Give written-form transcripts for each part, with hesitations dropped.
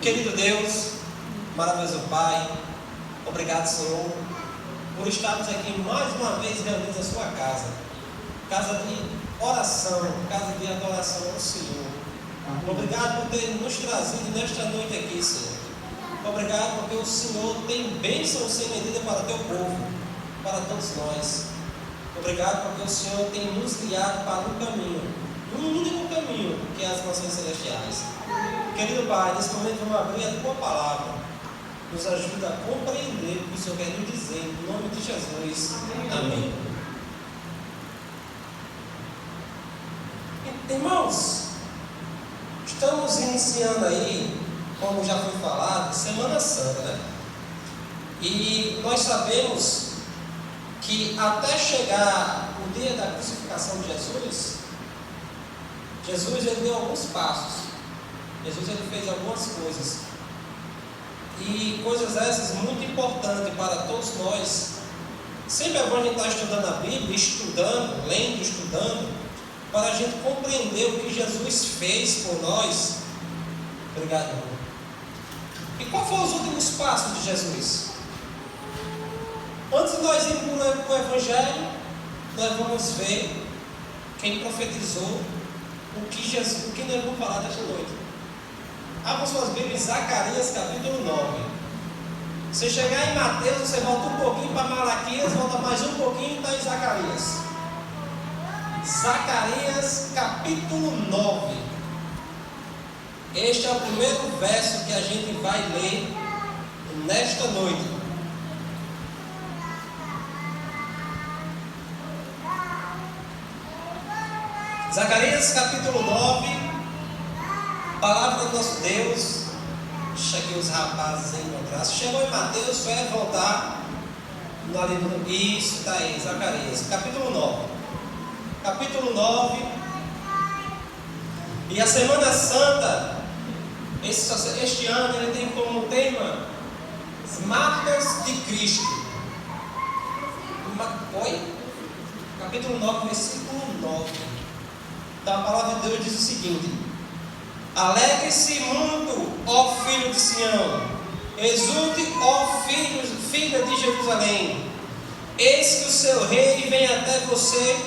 Querido Deus, maravilhoso Pai, obrigado, Senhor, por estarmos aqui mais uma vez reunidos na sua casa, casa de oração, casa de adoração ao Senhor. Obrigado por ter nos trazido nesta noite aqui, Senhor. Obrigado porque o Senhor tem bênção sem medida para o teu povo, para todos nós. Obrigado porque o Senhor tem nos guiado para um caminho, um único caminho, que é as nações celestiais. Querido Pai, nesse momento vamos abrir a tua palavra. Nos ajuda a compreender o que o Senhor quer nos dizer. Em nome de Jesus. Amém. Irmãos, estamos iniciando aí, como já foi falado, Semana Santa, né? E nós sabemos que até chegar o dia da crucificação de Jesus, ele deu alguns passos. Jesus ele fez algumas coisas. E coisas essas muito importantes para todos nós. Sempre é bom a gente estar estudando a Bíblia, lendo, estudando, para a gente compreender o que Jesus fez por nós. Obrigado, irmão. E qual foram os últimos passos de Jesus? Antes de nós irmos para o Evangelho, nós vamos ver quem profetizou o que nós vamos falar desta noite. Abra suas Bíblias, Zacarias capítulo 9. Se chegar em Mateus, você volta um pouquinho para Malaquias, volta mais um pouquinho e está em Zacarias. Zacarias capítulo 9. Este é o primeiro verso que a gente vai ler nesta noite. Zacarias capítulo 9. Palavra do nosso Deus. Deixa aqui os rapazes encontrar. Se chegou em Mateus, vai voltar no livro. Isso, está aí, Zacarias, capítulo 9. Capítulo 9. E a Semana Santa, este ano, ele tem como tema as marcas de Cristo. Capítulo 9, versículo 9. Então a palavra de Deus diz o seguinte: alegre-se muito, ó filho de Sião, exulte, ó filha de Jerusalém, eis que o seu rei vem até você,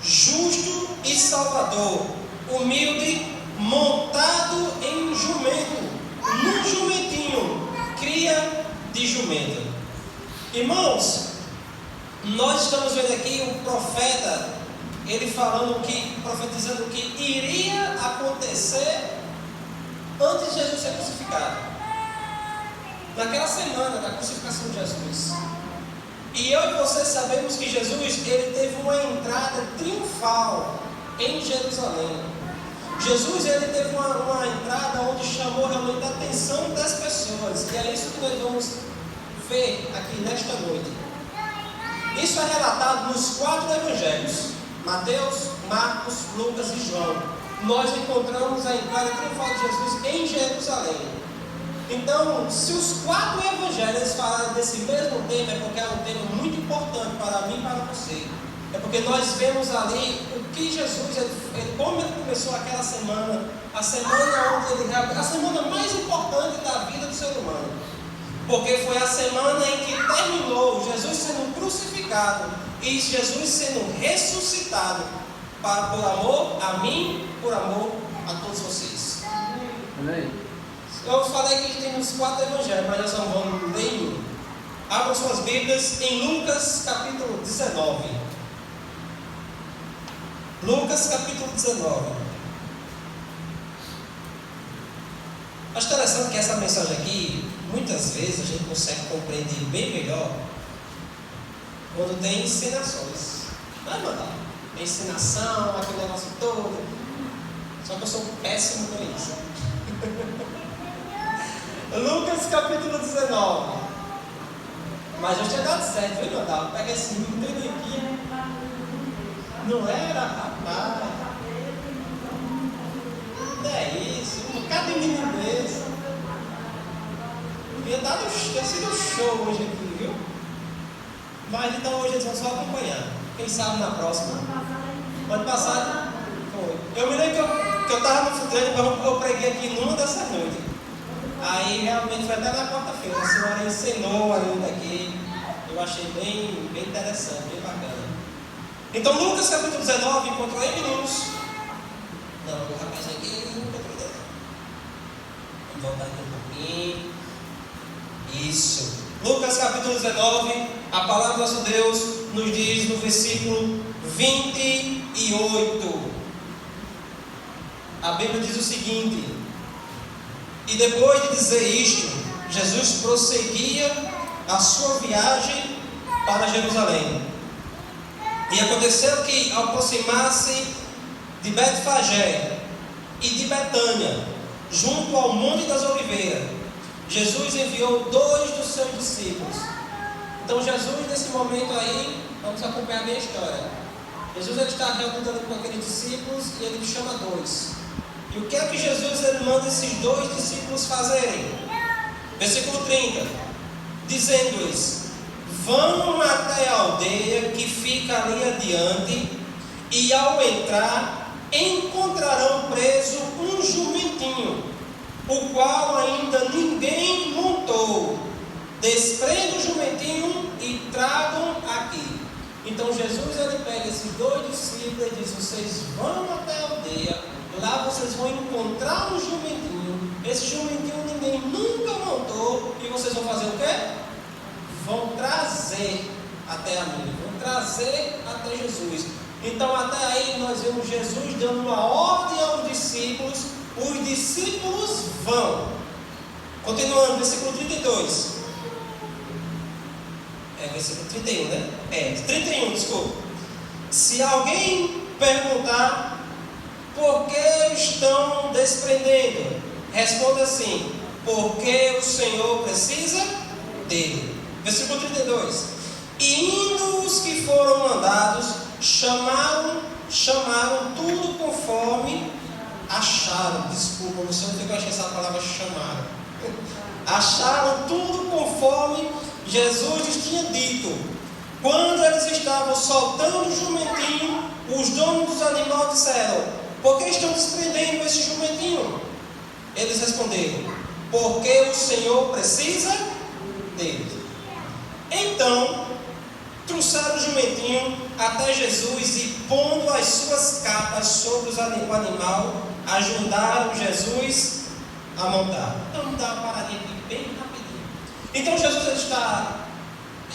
justo e salvador, humilde, montado em um jumento, num jumentinho, cria de jumento. Irmãos, nós estamos vendo aqui o profeta, ele profetizando o que iria acontecer antes de Jesus ser crucificado, naquela semana da crucificação de Jesus. E eu e você sabemos que Jesus ele teve uma entrada triunfal em Jerusalém. Jesus ele teve uma entrada onde chamou realmente a atenção das pessoas, e é isso que nós vamos ver aqui nesta noite. Isso é relatado nos 4 evangelhos: Mateus, Marcos, Lucas e João. Nós encontramos a entrada triunfal de Jesus em Jerusalém. Então, se os 4 evangelhos falaram desse mesmo tema, é porque é um tema muito importante para mim e para você. É porque nós vemos ali o que Jesus, como ele começou aquela semana, a semana mais importante da vida do ser humano. Porque foi a semana em que terminou Jesus sendo crucificado e Jesus sendo ressuscitado, por amor a mim, por amor a todos vocês. Amém. Eu falei que temos 4 evangelhos, mas nós só vamos ler um. Abra suas Bíblias em Lucas capítulo 19. Lucas capítulo 19. Acho interessante que essa mensagem aqui, muitas vezes a gente consegue compreender bem melhor quando tem ensinações. Não é, mano? Ensinação, aquele negócio todo. Só que eu sou péssimo com isso. Lucas capítulo 19. Mas eu tinha dado certo, viu, Natal? Pega esse número aqui. Não era, rapaz. Não é isso. Cada menino desse. Tinha sido show hoje aqui, viu? Mas então hoje eles vão só acompanhar. Quem sabe na próxima. Ano passado foi. Eu me lembro que eu estava no futuro, eu preguei aqui numa dessas noites. Aí realmente foi até na quarta-feira, a senhora ensinou ainda aqui. Eu achei bem interessante, bem bacana. Então Lucas capítulo 19, encontrou aí, meninos? Não, o rapaz aqui não encontrou dela. Vamos voltar aqui um pouquinho. Isso. Lucas capítulo 19, a palavra do nosso Deus nos diz no versículo 28. A Bíblia diz o seguinte: e depois de dizer isto, Jesus prosseguia a sua viagem para Jerusalém. E aconteceu que, ao aproximar-se de Betfagé e de Betânia, junto ao Monte das Oliveiras, Jesus enviou 2 dos seus discípulos. Então Jesus, nesse momento aí, vamos acompanhar bem a história. Jesus ele está reunindo com aqueles discípulos e ele chama 2. E o que é que Jesus ele manda esses 2 discípulos fazerem? Versículo 30, dizendo-lhes: vão até a aldeia que fica ali adiante, e ao entrar encontrarão preso um jumentinho, o qual ainda ninguém montou. Desprendam o jumentinho e tragam aqui. Então Jesus ele pega esses 2 discípulos e diz: vocês vão até a aldeia, lá vocês vão encontrar um jumentinho. Esse jumentinho ninguém nunca montou, e vocês vão fazer o quê? Vão trazer até a mim, vão trazer até Jesus. Então até aí nós vemos Jesus dando uma ordem aos discípulos. Os discípulos vão. Continuando, versículo 32. Versículo 31, né? 31, desculpa. Se alguém perguntar por que estão desprendendo, responda assim: porque o Senhor precisa dele. Versículo 32. E indo os que foram mandados, chamaram tudo conforme acharam. Desculpa, não sei onde eu achei essa palavra chamaram. Acharam tudo conforme Jesus lhes tinha dito. Quando eles estavam soltando o jumentinho, os donos dos animais disseram: por que estão desprendendo esse jumentinho? Eles responderam: porque o Senhor precisa dele. Então trouxeram o jumentinho até Jesus e, pondo as suas capas sobre o animal, ajudaram Jesus a montar. Então vamos dar uma paradinha aqui bem rapidinho. Então Jesus está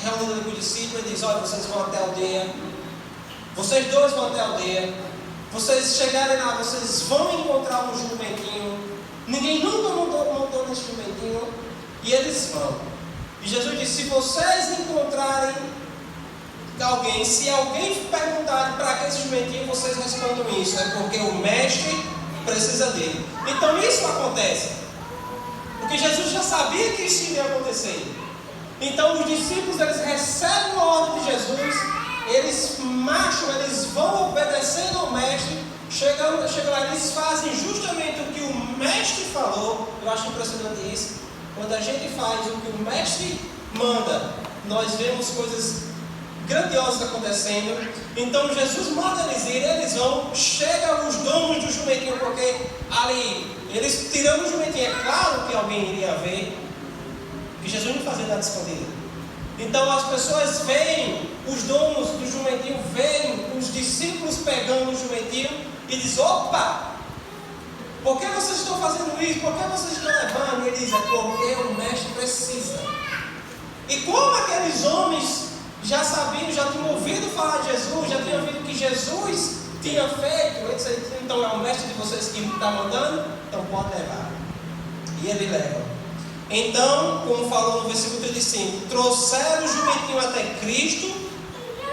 reunindo com os discípulos e diz: olha, vocês vão até a aldeia, vocês 2 vão até a aldeia, vocês chegarem lá, vocês vão encontrar um jumentinho, ninguém nunca montou nesse jumentinho, e eles vão. E Jesus disse: se vocês encontrarem alguém, se alguém perguntar para que esse jumentinho, vocês respondam isso: é porque o mestre precisa dele. Então isso acontece, porque Jesus já sabia que isso iria acontecer. Então os discípulos eles recebem a ordem de Jesus, eles marcham, eles vão obedecendo ao mestre. Chegam lá, eles fazem justamente o que o mestre falou. Eu acho impressionante isso. Quando a gente faz o que o mestre manda, nós vemos coisas grandiosas acontecendo. Então Jesus manda eles ir, eles vão. Chegam os donos do jumentinho, porque ali, eles tirando o jumentinho, é claro que alguém iria ver, que Jesus não fazia nada escondido. Então as pessoas veem, os donos do jumentinho veem os discípulos pegando o jumentinho e dizem: opa! Por que vocês estão fazendo isso? Por que vocês estão levando? E ele diz: é porque o mestre precisa. E como aqueles homens já sabiam, já tinham ouvido falar de Jesus, já tinham ouvido que Jesus tinha feito, ele disse: então é o mestre de vocês que está mandando, então pode levar. E ele leva. Então, como falou no versículo 35, trouxeram o jumentinho até Cristo.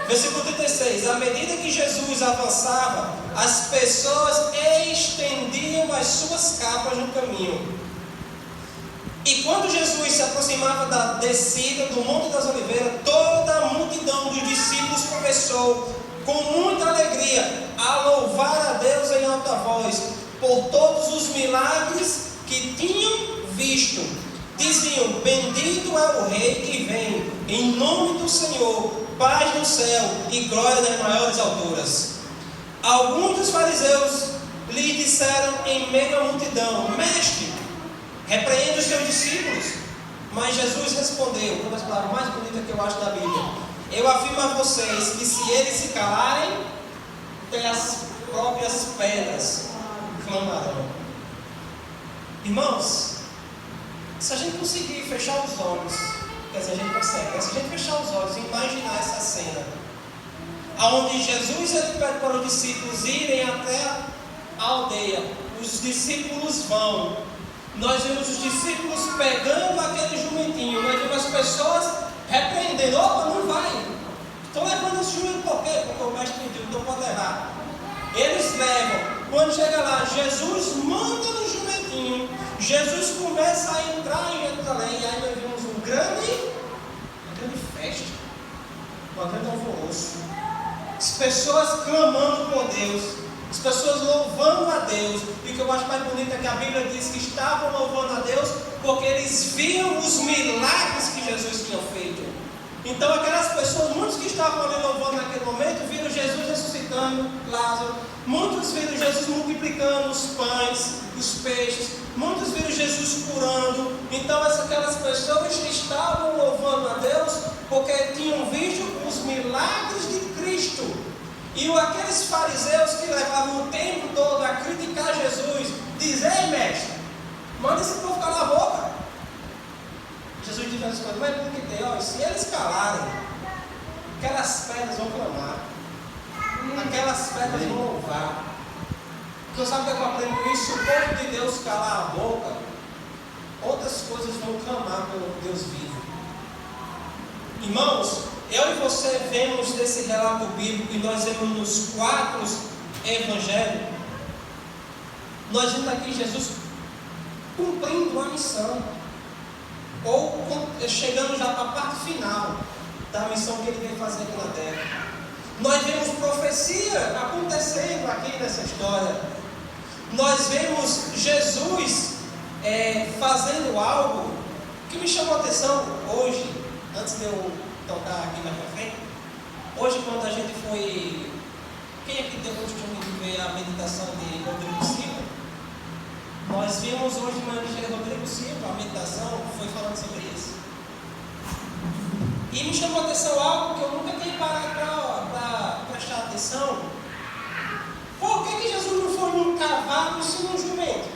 Versículo 36, à medida que Jesus avançava, as pessoas estendiam as suas capas no caminho. E quando Jesus se aproximava da descida do Monte das Oliveiras, toda a multidão dos discípulos começou, com muita alegria, a louvar a Deus em alta voz, por todos os milagres que tinham visto. Diziam: bendito é o Rei que vem, em nome do Senhor, paz no céu e glória nas maiores alturas. Alguns dos fariseus lhe disseram em meio à multidão: mestre, repreende os seus discípulos. Mas Jesus respondeu, uma das palavras mais bonitas que eu acho da Bíblia: eu afirmo a vocês que se eles se calarem, até as próprias pedras clamarão. Irmãos, se a gente conseguir fechar os olhos, quer dizer, a gente consegue, mas se a gente fechar os olhos e imaginar essa cena, onde Jesus ele pede para os discípulos irem até a aldeia, os discípulos vão, nós vemos os discípulos pegando aquele jumentinho, nós vemos as pessoas repreendendo: opa, não vai, estão levando esse jumento por quê? Porque o mestre pediu, então pode levar. Eles levam. Quando chega lá, Jesus monta no jumentinho, Jesus começa a entrar em Jerusalém, e aí nós vemos uma grande festa, um grande alvoroço, as pessoas clamando por Deus, as pessoas louvando a Deus. E o que eu acho mais bonito é que a Bíblia diz que estavam louvando a Deus porque eles viam os milagres que Jesus tinha feito. Então aquelas pessoas, muitos que estavam ali louvando naquele momento, viram Jesus ressuscitando Lázaro, muitos viram Jesus multiplicando os pães, os peixes, muitos viram Jesus curando. Então aquelas pessoas estavam louvando a Deus porque tinham visto os milagres de Cristo. E aqueles fariseus que levavam o tempo todo a criticar Jesus, dizem: ei mestre, manda esse povo calar a boca. Jesus diz as coisas, mas porque tem, ó, se eles calarem, aquelas pedras vão clamar, aquelas pedras vão louvar. Porque sabe o que eu aprendo com isso? Se o povo de Deus calar a boca, outras coisas vão clamar pelo Deus vivo. Irmãos, eu e você vemos desse relato bíblico, e nós vemos nos 4 evangelhos, nós vemos aqui Jesus cumprindo a missão, ou chegando já para a parte final da missão que ele veio fazer aqui na terra. Nós vemos profecia acontecendo aqui nessa história. Nós vemos Jesus fazendo algo que me chamou a atenção hoje, antes de eu tocar aqui mais para frente. Hoje, quando a gente foi... Quem aqui teve o costume de ver a meditação de Rodrigo Silva? Nós vimos hoje de manhã de Rodrigo Silva, a meditação foi falando sobre isso. E me chamou a atenção algo que eu nunca tinha parado para prestar atenção. Por que Jesus não foi num cavalo e sim num jumento?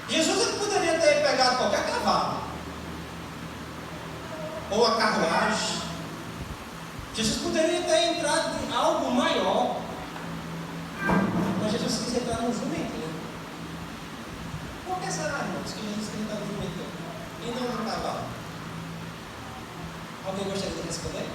Jesus ele poderia ter pegado qualquer cavalo, ou uma carruagem. Jesus poderia ter entrado em algo maior, mas Jesus quis entrar num jumentinho. Por que será, irmãos, que Jesus quis entrar num jumentinho e não num cavalo? Alguém gostaria de responder?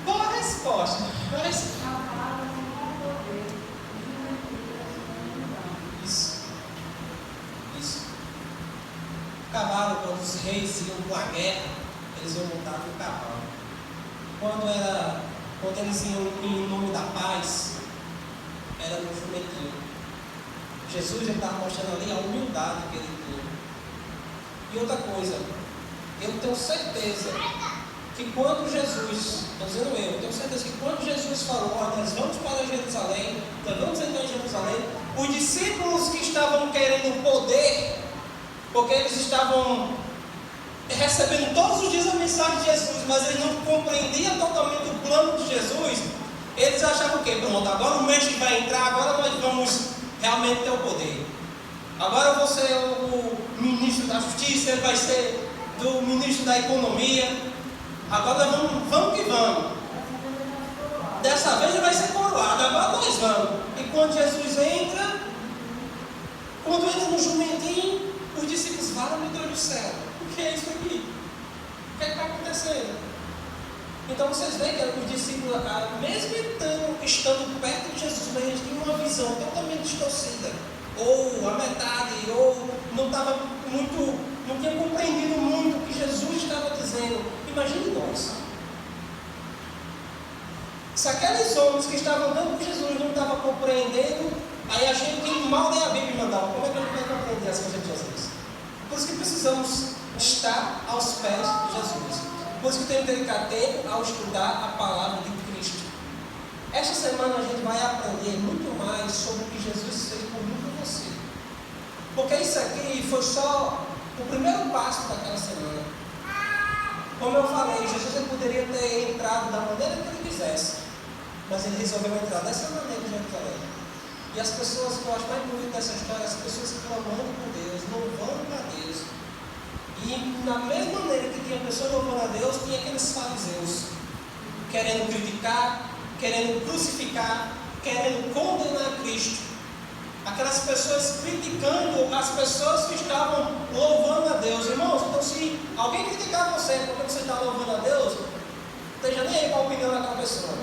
Boa resposta. Isso. O cavalo, quando os reis iam para a guerra, eles iam montar no cavalo. Quando eles iam em nome da paz, era no jumentinho. Jesus estava mostrando ali a humildade que ele tinha. E outra coisa, eu tenho certeza que quando Jesus, estou dizendo eu tenho certeza que quando Jesus falou: nós vamos para Jerusalém, nós vamos entrar em Jerusalém, os discípulos que estavam querendo poder, porque eles estavam recebendo todos os dias a mensagem de Jesus, mas eles não compreendiam totalmente o plano de Jesus, eles achavam que, pronto, agora o mestre vai entrar, agora nós vamos realmente ter o poder. Agora eu vou ser o ministro da justiça, ele vai ser do ministro da economia. Agora vamos que vamos. Dessa vez ele vai ser coroado, agora nós vamos. E quando Jesus entra, no jumentinho, os discípulos falam: meu Deus do céu, o que é isso aqui? O que está acontecendo? Então vocês veem que os discípulos, mesmo estando perto de Jesus, mas eles tinham uma visão totalmente distorcida, ou a metade, ou não tinha compreendido muito o que Jesus estava dizendo. Imagine nós. Se aqueles homens que estavam dando com Jesus não estavam compreendendo, aí a gente mal lê a Bíblia e mandava: como é que a gente vai compreender as coisas de Jesus? Por isso que precisamos estar aos pés de Jesus. Por isso que temos que dedicar tempo ao estudar a palavra de Cristo. Esta semana a gente vai aprender muito mais sobre o que Jesus fez por mim e por você. Porque isso aqui foi só o primeiro passo daquela semana. Como eu falei, Jesus ele poderia ter entrado da maneira que ele quisesse, mas ele resolveu entrar dessa maneira em Jerusalém. E as pessoas que eu acho mais bonito dessa história, as pessoas clamando por Deus, louvando a Deus. E na mesma maneira que tinha pessoas louvando a Deus, tinha aqueles fariseus querendo criticar, querendo crucificar, querendo condenar Cristo. Aquelas pessoas criticando as pessoas que estavam louvando a Deus. Irmãos, então se alguém criticar você porque você está louvando a Deus, não esteja nem aí com a opinião daquela pessoa.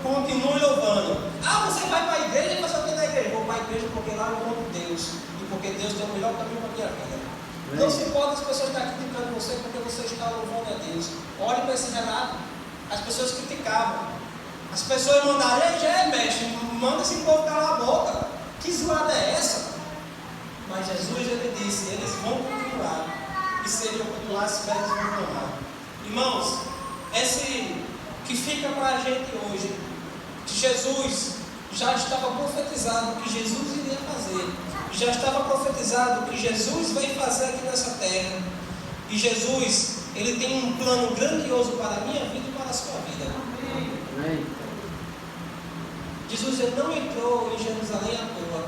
Continue louvando. Ah, você vai para a igreja e você tem na igreja. Vou para a igreja porque lá eu amo Deus. E porque Deus tem o melhor caminho para a minha vida. Não se importa as pessoas estarem criticando você porque você está louvando a Deus. Olhe para esse relato. As pessoas criticavam. As pessoas mandaram, já mestre, manda esse povo calar a boca. Que zoada é essa? Mas Jesus ele disse, eles vão continuar. E se eles vão continuar, as pedras vão clamar. Irmãos, esse que fica para a gente hoje, que Jesus já estava profetizado o que Jesus iria fazer. Já estava profetizado o que Jesus veio fazer aqui nessa terra. E Jesus, ele tem um plano grandioso para a minha vida e para a sua vida. Amém. Jesus ele não entrou em Jerusalém à toa.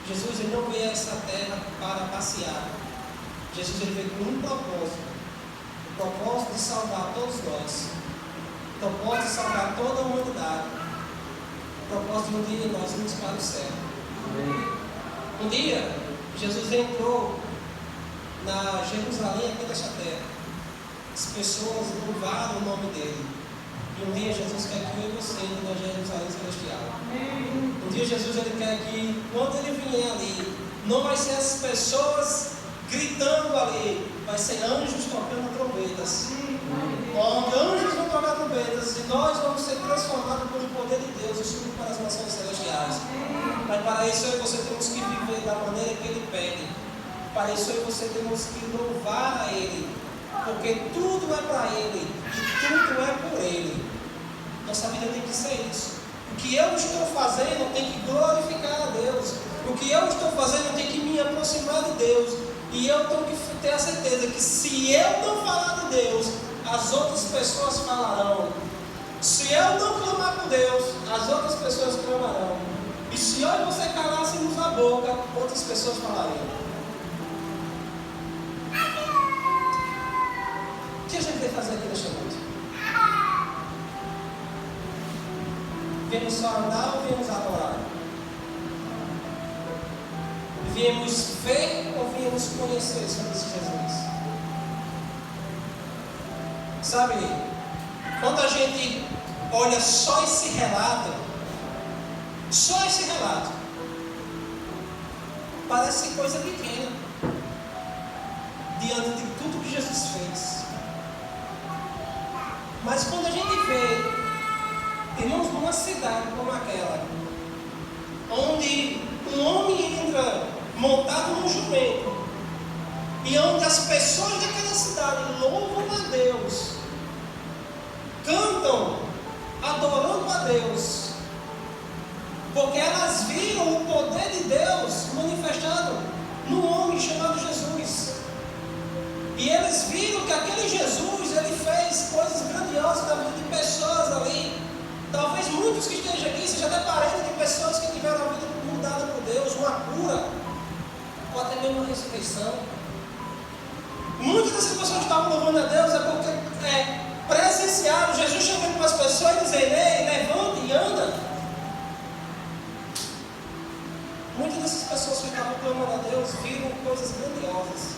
Jesus ele não veio a essa terra para passear. Jesus ele veio com um propósito. O propósito de salvar todos nós. O propósito de salvar toda a humanidade. O propósito de um dia nós irmos para o céu. Um dia, Jesus entrou na Jerusalém aqui nesta terra. As pessoas louvaram o nome dele. E um dia Jesus quer que eu e você entre na Jerusalém celestial. Um dia Jesus ele quer que quando ele vier ali, não vai ser as pessoas gritando ali, vai ser anjos tocando trombetas. Onde anjos vão tocar trombetas e nós vamos ser transformados pelo poder de Deus e subir para as nações celestiais. Mas para isso eu e você temos que viver da maneira que ele pede. Para isso eu e você temos que louvar a ele. Porque tudo é para ele e tudo é por ele. Nossa vida tem que ser isso. O que eu estou fazendo tem que glorificar a Deus. O que eu estou fazendo tem que me aproximar de Deus. E eu tenho que ter a certeza que se eu não falar de Deus, as outras pessoas falarão. Se eu não clamar por Deus, as outras pessoas clamarão. E se eu e você calássemos a boca, outras pessoas falariam. O que a gente vai fazer aqui nesta noite? Viemos só andar ou viemos adorar? Viemos ver ou viemos conhecer sobre esse Jesus? Sabe, quando a gente olha só esse relato, parece coisa pequena diante de tudo que Jesus fez. Mas quando a gente vê, irmãos, numa cidade como aquela, onde um homem entra montado num jumento, e onde as pessoas daquela cidade louvam a Deus, cantam, adorando a Deus, porque elas viram o poder de Deus manifestado no homem chamado Jesus. E eles viram que aquele Jesus, ele fez coisas grandiosas na vida de pessoas ali. Talvez muitos que estejam aqui sejam até parentes de pessoas que tiveram a vida mudada por Deus, uma cura, ou até mesmo uma ressurreição. Muitas dessas pessoas que estavam louvando a Deus é porque presenciaram Jesus chegando para as pessoas e dizendo: ei, levanta e anda. Muitas dessas pessoas que estavam clamando a Deus viram coisas grandiosas.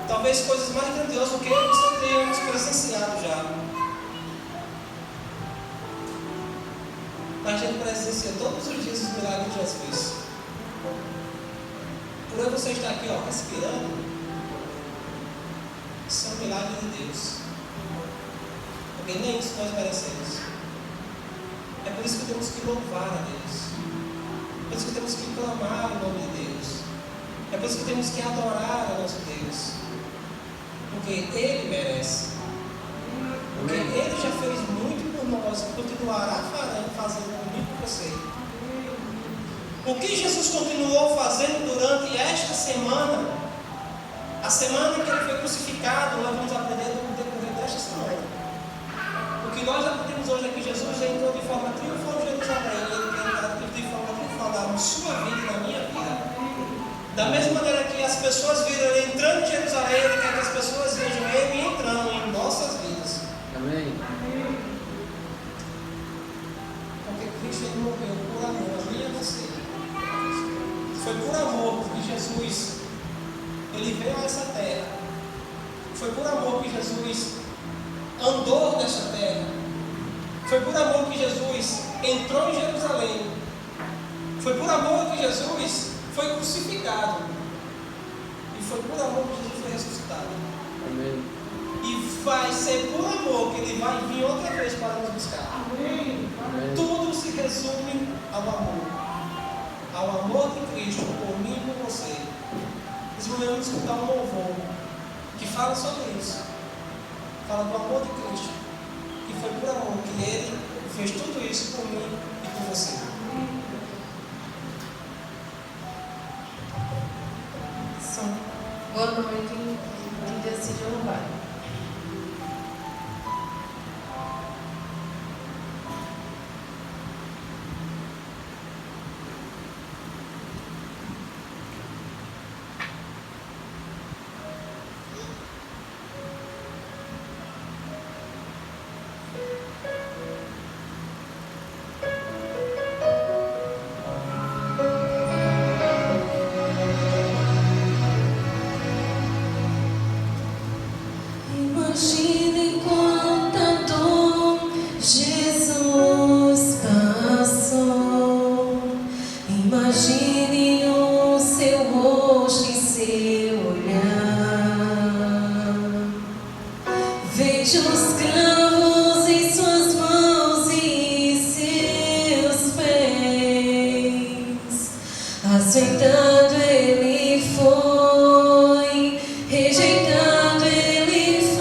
Talvez coisas mais grandiosas do que eu e você tenhamos presenciado já. Mas a gente presencia todos os dias os milagres de Jesus. Por eu você estar aqui, respirando, isso é um milagre de Deus. Porque nem isso nós merecemos. É por isso que temos que louvar a Deus. É por isso que temos que clamar o nome de Deus. É por isso que temos que adorar o nosso Deus, porque Ele merece. Porque Ele já fez muito por nós e continuará fazendo muito por você. O que Jesus continuou fazendo durante esta semana, a semana que Ele foi crucificado, nós vamos aprender no decorrer desta semana. O que nós aprendemos hoje é que Jesus já entrou de forma triunfal em Jerusalém, e Ele tem entrado de forma triunfal na sua vida e na minha vida. Da mesma maneira que as pessoas viram Ele entrando em Jerusalém, Ele quer que as pessoas vejam Ele entrando em nossas vidas. Amém. Porque Cristo Ele morreu por amor a mim e a você. Foi por amor que Jesus Ele veio a essa terra. Foi por amor que Jesus andou nesta terra. Foi por amor que Jesus entrou em Jerusalém. Foi por amor que Jesus foi crucificado. E foi por amor que Jesus foi ressuscitado. Amém. E vai ser por amor que Ele vai vir outra vez para nos buscar. Amém. Tudo se resume ao amor. Ao amor de Cristo por mim e por você. Nesse momento vamos escutar um louvor que fala sobre isso. Fala do amor de Cristo. Que foi por amor que Ele fez tudo isso por mim e por você. Boa noite, que decide louvar. Imagine quanta dor Jesus passou. Imagine o seu rosto e seu olhar. Veja os cravos em suas mãos e seus pés. Aceitado ele foi, rejeitado ele foi.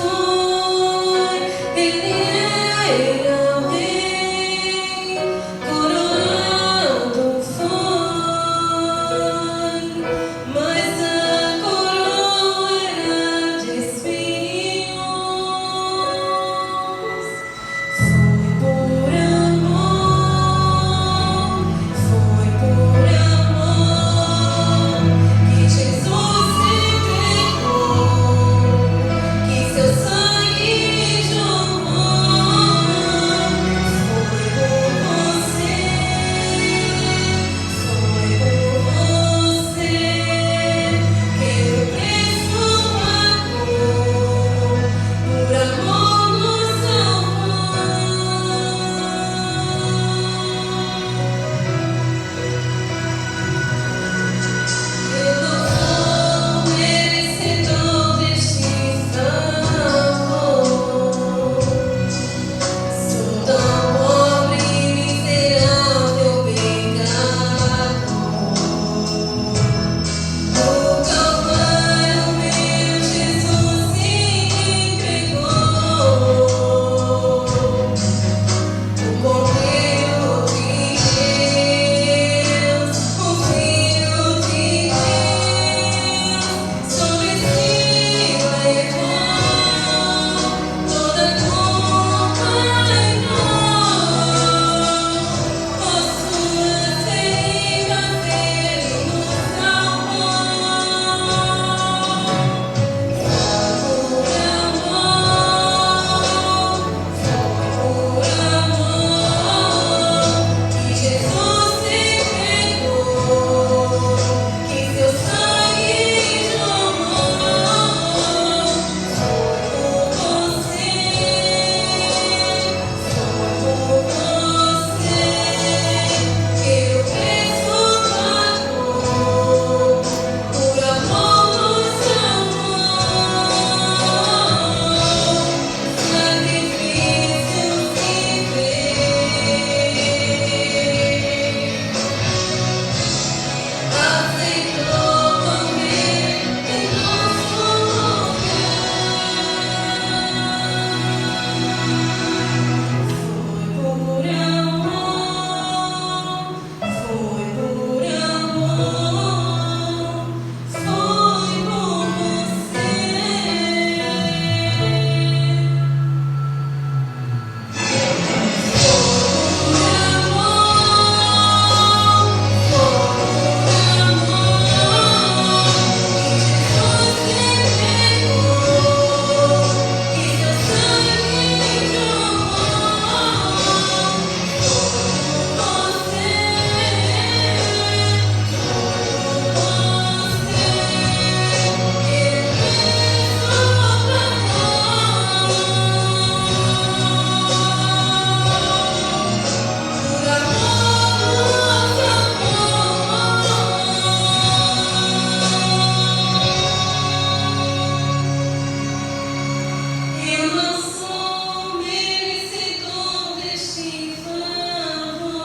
Eu não sou merecedor deste favor.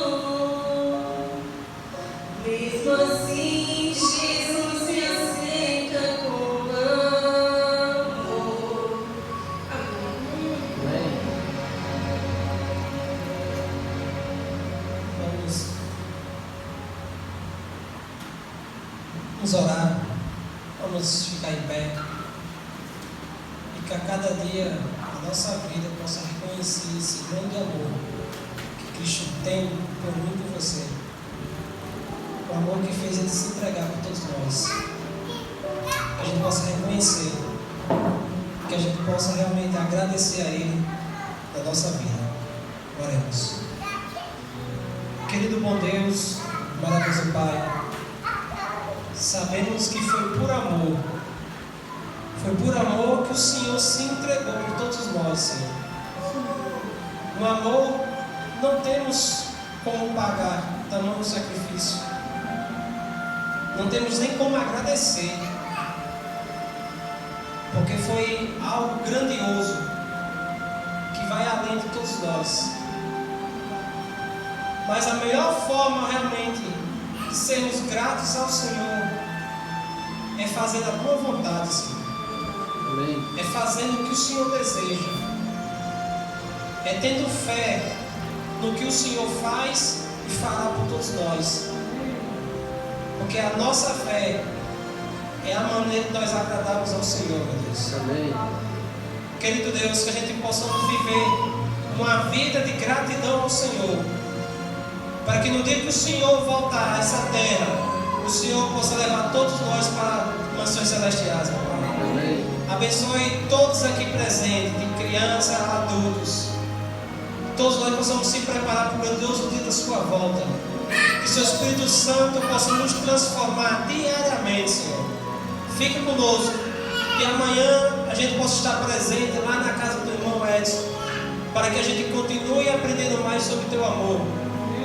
Mesmo assim, Jesus me aceita com amor. Amém. Vamos orar, vamos ficar em pé e que a cada dia a nossa vida possa reconhecer esse grande amor que Cristo tem por mim e por você, o amor que fez Ele se entregar por todos nós, que a gente possa reconhecer, que a gente possa realmente agradecer a Ele da nossa vida. Oremos. Querido bom Deus, maravilhoso Pai, sabemos que foi por amor que o Senhor se entregou por todos nós, Senhor. No amor não temos como pagar tamanho sacrifício, não temos nem como agradecer, porque foi algo grandioso que vai além de todos nós. Mas a melhor forma realmente de sermos gratos ao Senhor é fazer a tua vontade, Senhor. Amém. É fazendo o que o Senhor deseja. É tendo fé no que o Senhor faz e fará por todos nós. Porque a nossa fé é a maneira de nós agradarmos ao Senhor, meu Deus. Amém. Querido Deus, que a gente possa viver uma vida de gratidão ao Senhor, para que no dia que o Senhor voltar a essa terra, o Senhor possa levar todos nós para mansões celestiais, meu Pai. Amém. Abençoe todos aqui presentes, de criança a adultos. Todos nós possamos se preparar para o grandioso dia da sua volta. Que seu Espírito Santo possa nos transformar diariamente, Senhor. Fique conosco. Que amanhã a gente possa estar presente lá na casa do irmão Edson, para que a gente continue aprendendo mais sobre o teu amor.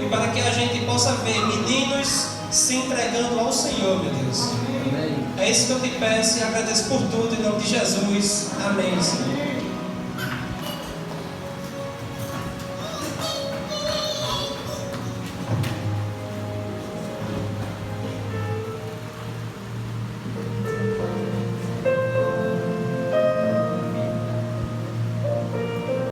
E para que a gente possa ver meninos se entregando ao Senhor, meu Deus. Amém. É isso que eu te peço e agradeço por tudo, em nome de Jesus. Amém, Senhor.